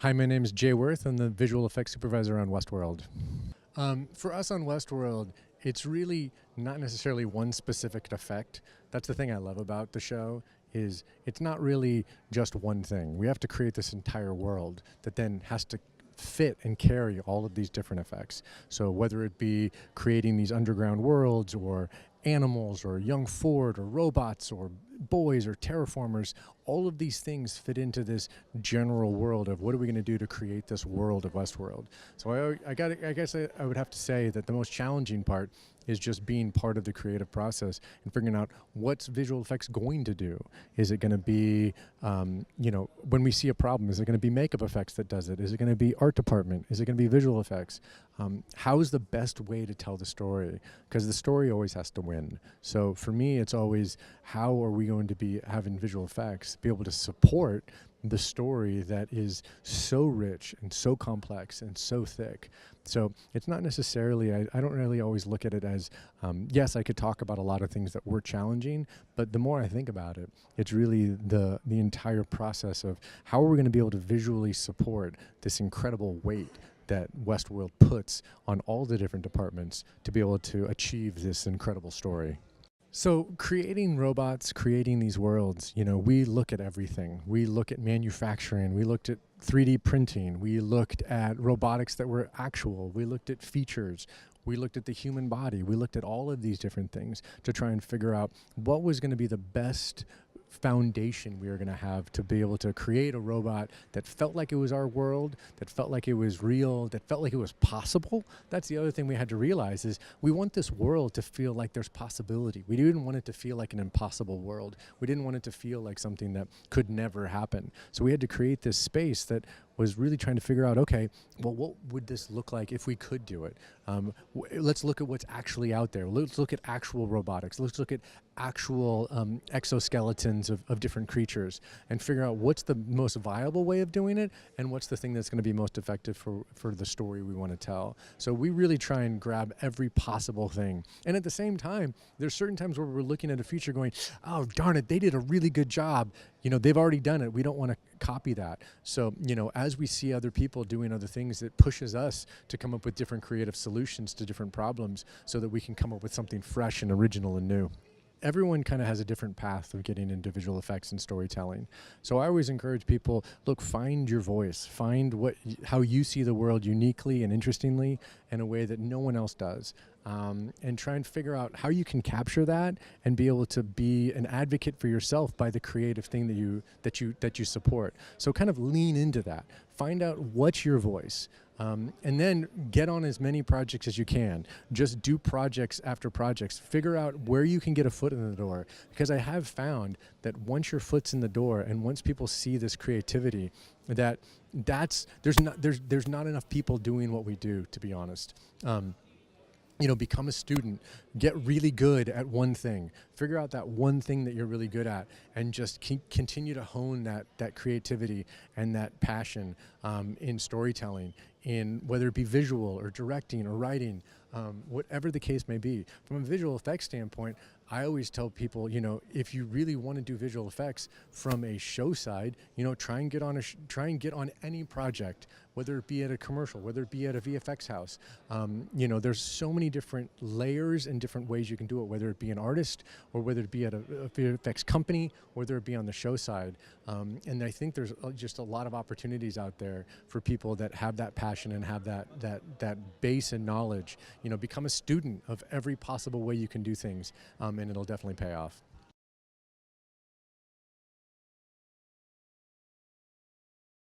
Hi, my name is Jay Worth. I'm the visual effects supervisor on Westworld. For us on Westworld, it's really not necessarily one specific effect. That's the thing I love about the show is it's not really just one thing. We have to create this entire world that then has to fit and carry all of these different effects. So whether it be creating these underground worlds or animals or young Ford or robots or boys or terraformers, all of these things fit into this general world of what are we going to do to create this world of Westworld. So I guess I would have to say that the most challenging part is just being part of the creative process and figuring out what's visual effects going to do. Is it going to be, when we see a problem, is it going to be makeup effects that does it? Is it going to be art department? Is it going to be visual effects? How is the best way to tell the story? Because the story always has to win. So for me, it's always how are we going to be having visual effects be able to support the story that is so rich and so complex and so thick. So it's not necessarily, I don't really always look at it as, yes, I could talk about a lot of things that were challenging, but the more I think about it, it's really the entire process of how are we going to be able to visually support this incredible weight that Westworld puts on all the different departments to be able to achieve this incredible story. So creating robots, creating these worlds, we look at everything. We look at manufacturing. We looked at 3D printing. We looked at robotics that were actual. We looked at features. We looked at the human body. We looked at all of these different things to try and figure out what was going to be the best foundation we were going to have to be able to create a robot that felt like it was our world, that felt like it was real, that felt like it was possible. That's the other thing we had to realize is we want this world to feel like there's possibility. We didn't want it to feel like an impossible world. We didn't want it to feel like something that could never happen. So we had to create this space that was really trying to figure out, okay, well, what would this look like if we could do it? Let's look at what's actually out there. Let's look at actual robotics. Let's look at actual exoskeletons of different creatures and figure out what's the most viable way of doing it and what's the thing that's going to be most effective for the story we want to tell. So we really try and grab every possible thing. And at the same time, there's certain times where we're looking at a feature going, oh, darn it, they did a really good job. They've already done it. We don't want to copy that. So, as we see other people doing other things, it pushes us to come up with different creative solutions to different problems so that we can come up with something fresh and original and new. Everyone kind of has a different path of getting into visual effects and storytelling. So I always encourage people, look, find your voice, find how you see the world uniquely and interestingly in a way that no one else does. And try and figure out how you can capture that and be able to be an advocate for yourself by the creative thing that you support. So kind of lean into that. Find out what's your voice. And then get on as many projects as you can. Just do projects after projects. Figure out where you can get a foot in the door. Because I have found that once your foot's in the door and once people see this creativity, there's not enough people doing what we do, to be honest. Become a student, get really good at one thing, figure out that one thing that you're really good at, and just continue to hone that creativity and that passion in storytelling, in whether it be visual or directing or writing, whatever the case may be. From a visual effects standpoint, I always tell people, if you really want to do visual effects from a show side, try and get on any project, whether it be at a commercial, whether it be at a VFX house. There's so many different layers and different ways you can do it, whether it be an artist or whether it be at a VFX company, or whether it be on the show side. And I think there's just a lot of opportunities out there for people that have that passion and have that base and knowledge. Become a student of every possible way you can do things, and it'll definitely pay off.